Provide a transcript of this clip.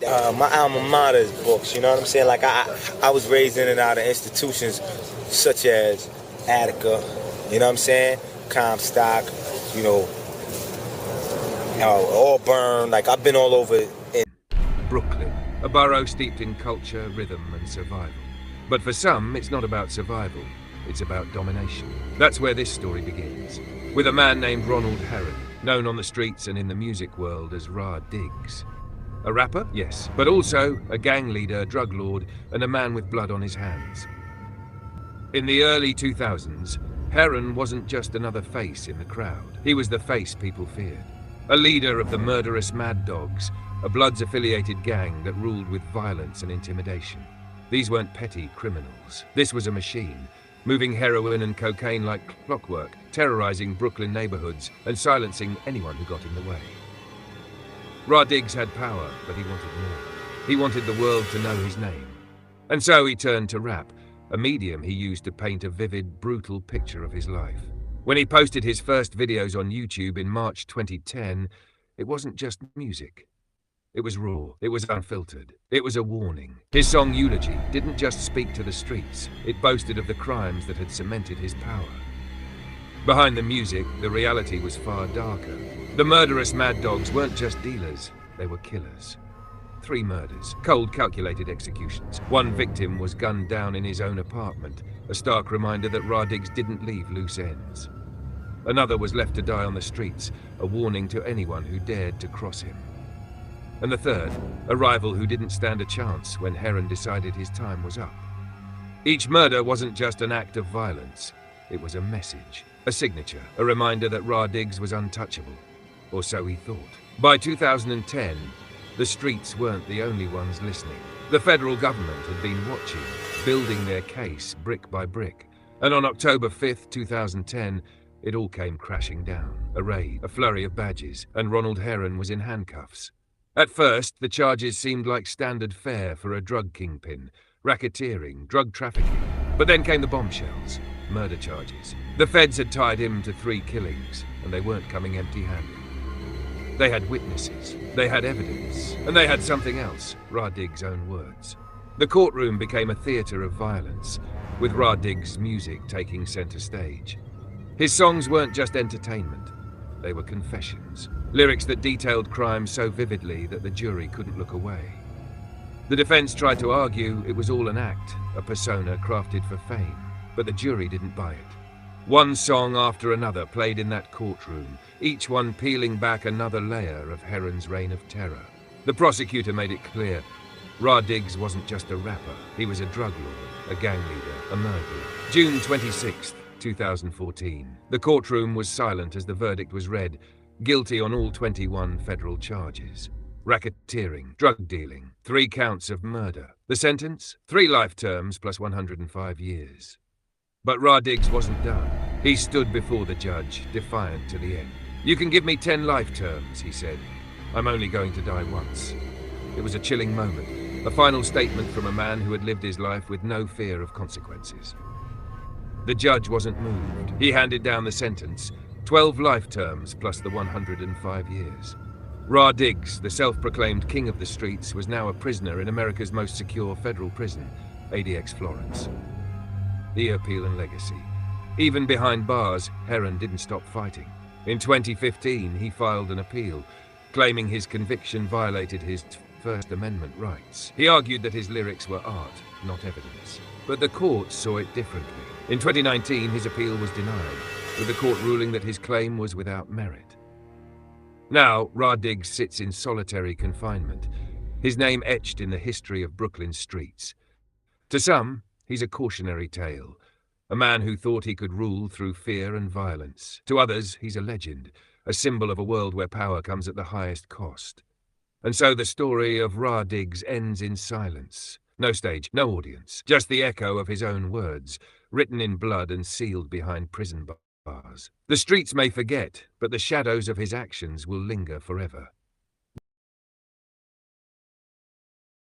My alma mater is books, you know what I'm saying? Like, I was raised in and out of institutions such as Attica, you know what I'm saying? Comstock, you know, Auburn, like, I've been all over in Brooklyn, a borough steeped in culture, rhythm, and survival. But for some, it's not about survival, it's about domination. That's where this story begins, with a man named Ronald Herron, known on the streets and in the music world as Ra Diggs. A rapper? Yes, but also a gang leader, drug lord, and a man with blood on his hands. In the early 2000s, Herron wasn't just another face in the crowd. He was the face people feared. A leader of the Murderous Mad Dogs, a Bloods-affiliated gang that ruled with violence and intimidation. These weren't petty criminals. This was a machine, moving heroin and cocaine like clockwork, terrorizing Brooklyn neighborhoods and silencing anyone who got in the way. Ra Diggs had power, but he wanted more. He wanted the world to know his name. And so he turned to rap, a medium he used to paint a vivid, brutal picture of his life. When he posted his first videos on YouTube in March 2010, it wasn't just music. It was raw, it was unfiltered, it was a warning. His song Eulogy didn't just speak to the streets, it boasted of the crimes that had cemented his power. Behind the music, the reality was far darker. The Murderous Mad Dogs weren't just dealers, they were killers. 3 murders, cold calculated executions. One victim was gunned down in his own apartment, a stark reminder that Ra Diggs didn't leave loose ends. Another was left to die on the streets, a warning to anyone who dared to cross him. And the third, a rival who didn't stand a chance when Herron decided his time was up. Each murder wasn't just an act of violence, it was a message, a signature, a reminder that Ra Diggs was untouchable. Or so he thought. By 2010, the streets weren't the only ones listening. The federal government had been watching, building their case brick by brick. And on October 5th, 2010, it all came crashing down. A raid, a flurry of badges, and Ronald Herron was in handcuffs. At first, the charges seemed like standard fare for a drug kingpin, racketeering, drug trafficking. But then came the bombshells, murder charges. The feds had tied him to 3 killings, and they weren't coming empty-handed. They had witnesses, they had evidence, and they had something else, Ra Diggs' own words. The courtroom became a theater of violence, with Ra Diggs' music taking center stage. His songs weren't just entertainment, they were confessions, lyrics that detailed crimes so vividly that the jury couldn't look away. The defense tried to argue it was all an act, a persona crafted for fame, but the jury didn't buy it. One song after another played in that courtroom, each one peeling back another layer of Herron's reign of terror. The prosecutor made it clear, Ra Diggs wasn't just a rapper, he was a drug lord, a gang leader, a murderer. June 26th, 2014. The courtroom was silent as the verdict was read, guilty on all 21 federal charges. Racketeering, drug dealing, 3 counts of murder. The sentence? 3 life terms plus 105 years. But Ra Diggs wasn't done. He stood before the judge, defiant to the end. "You can give me 10 life terms," he said. "I'm only going to die once." It was a chilling moment, a final statement from a man who had lived his life with no fear of consequences. The judge wasn't moved. He handed down the sentence, 12 life terms plus the 105 years. Ra Diggs, the self-proclaimed king of the streets, was now a prisoner in America's most secure federal prison, ADX Florence. The appeal and legacy. Even behind bars, Herron didn't stop fighting. In 2015, he filed an appeal, claiming his conviction violated his First Amendment rights. He argued that his lyrics were art, not evidence. But the court saw it differently. In 2019, his appeal was denied, with the court ruling that his claim was without merit. Now, Ra Diggs sits in solitary confinement, his name etched in the history of Brooklyn's streets. To some, he's a cautionary tale, a man who thought he could rule through fear and violence. To others, he's a legend, a symbol of a world where power comes at the highest cost. And so the story of Ra Diggs ends in silence. No stage, no audience, just the echo of his own words, written in blood and sealed behind prison bars. The streets may forget, but the shadows of his actions will linger forever.